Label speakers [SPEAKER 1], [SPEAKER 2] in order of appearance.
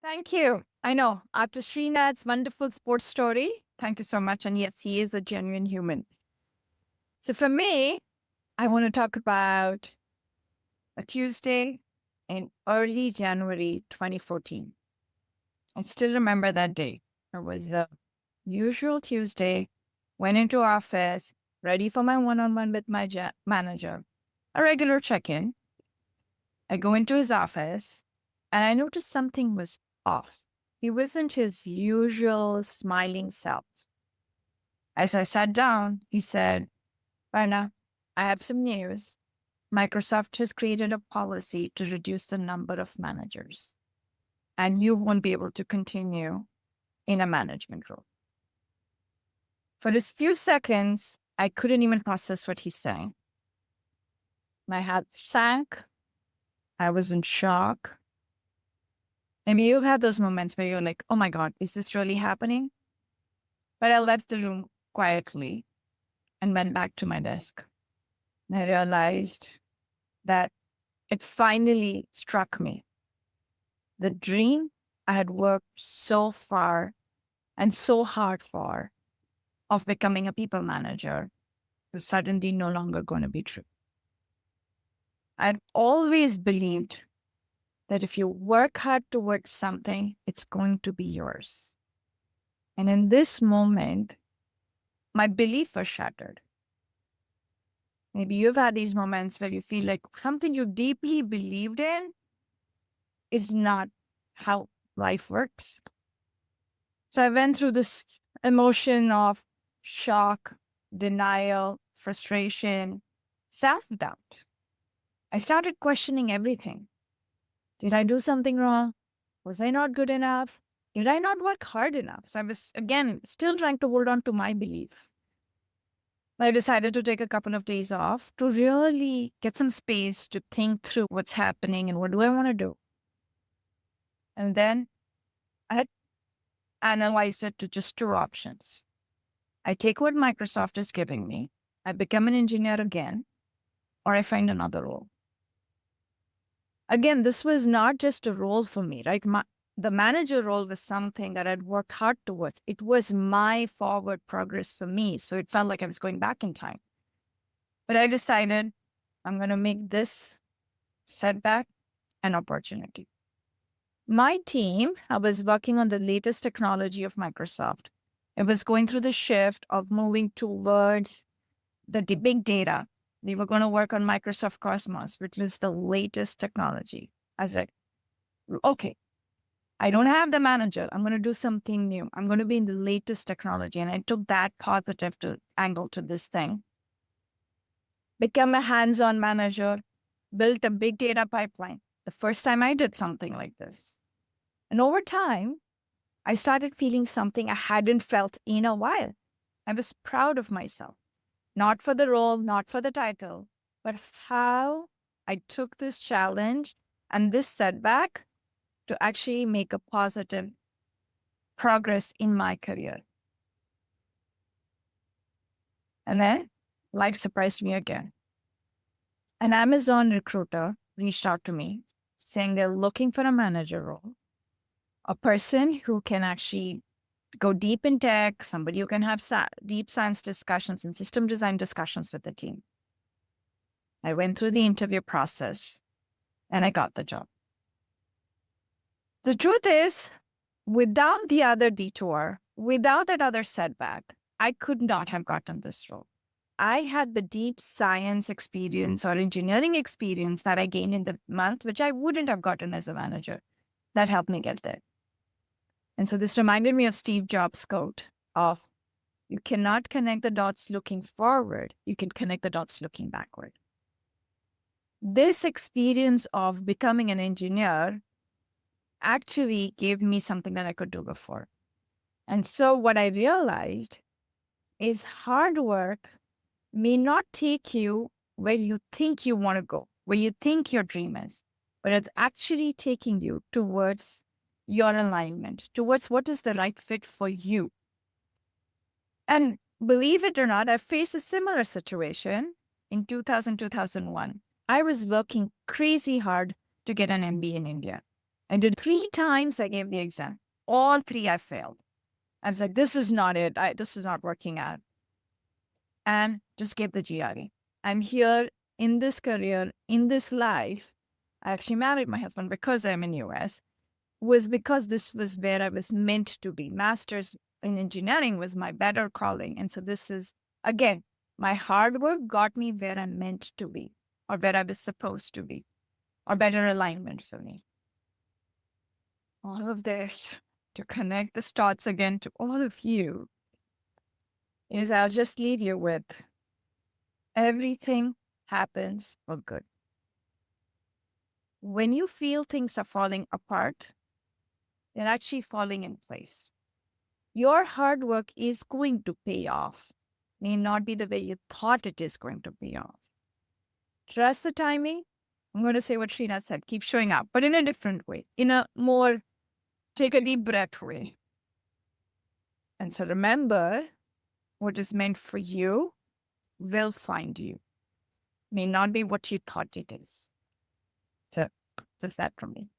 [SPEAKER 1] Thank you. I know. After Srinath's wonderful sports story, thank you so much. And yes, he is a genuine human. So for me, I want to talk about a Tuesday in early January 2014. I still remember that day. It was the usual Tuesday, went into office, ready for my one-on-one with my manager, a regular check-in. I go into his office and I noticed something was off. He wasn't his usual smiling self. As I sat down, he said, Parna, I have some news. Microsoft has created a policy to reduce the number of managers, and you won't be able to continue in a management role. For a few seconds, I couldn't even process what he's saying. My heart sank. I was in shock. Maybe you've had those moments where you're like, oh my God, is this really happening? But I left the room quietly and went back to my desk. And I realized that it finally struck me. The dream I had worked so far and so hard for of becoming a people manager was suddenly no longer going to be true. I'd always believed that if you work hard towards something, it's going to be yours. And in this moment, my belief was shattered. Maybe you've had these moments where you feel like something you deeply believed in is not how life works. So I went through this emotion of shock, denial, frustration, self-doubt. I started questioning everything. Did I do something wrong? Was I not good enough? Did I not work hard enough? So I was, again, still trying to hold on to my belief. I decided to take a couple of days off to really get some space to think through what's happening and what do I want to do. And then I had analyzed it to just two options. I take what Microsoft is giving me, I become an engineer again, or I find another role. Again, this was not just a role for me, right? The manager role was something that I'd worked hard towards. It was my forward progress for me. So it felt like I was going back in time. But I decided I'm going to make this setback an opportunity. My team, I was working on the latest technology of Microsoft. It was going through the shift of moving towards the big data. We were going to work on Microsoft Cosmos, which was the latest technology. I was like, okay, I don't have the manager. I'm going to do something new. I'm going to be in the latest technology. And I took that positive angle to this thing. Become a hands-on manager, built a big data pipeline. The first time I did something like this. And over time, I started feeling something I hadn't felt in a while. I was proud of myself, not for the role, not for the title, but how I took this challenge and this setback to actually make a positive progress in my career. And then life surprised me again. An Amazon recruiter reached out to me saying they're looking for a manager role, a person who can actually go deep in tech, somebody who can have deep science discussions and system design discussions with the team. I went through the interview process and I got the job. The truth is, without the other detour, without that other setback, I could not have gotten this role. I had the deep science experience or engineering experience that I gained in the month, which I wouldn't have gotten as a manager. That helped me get there. And so this reminded me of Steve Jobs' quote of, you cannot connect the dots looking forward, you can connect the dots looking backward. This experience of becoming an engineer actually gave me something that I could do before. And so what I realized is hard work may not take you where you think you want to go, where you think your dream is, but it's actually taking you towards your alignment, towards what is the right fit for you. And believe it or not, I faced a similar situation in 2001. I was working crazy hard to get an MBA in India. I did 3 times. I gave the exam. All 3 I failed. I was like, this is not it. This is not working out. And just gave the GRE. I'm here in this career, in this life. I actually married my husband because I'm in US, was because this was where I was meant to be. Master's in engineering was my better calling. And so this is, again, my hard work got me where I'm meant to be, or where I was supposed to be, or better alignment for me. All of this, to connect the dots again to all of you, is I'll just leave you with everything happens for good. When you feel things are falling apart, they're actually falling in place. Your hard work is going to pay off. May not be the way you thought it is going to pay off. Trust the timing. I'm going to say what Srinath said, keep showing up, but in a different way, in a more take a deep breath way. And so remember, what is meant for you will find you. May not be what you thought it is. So, just that from me.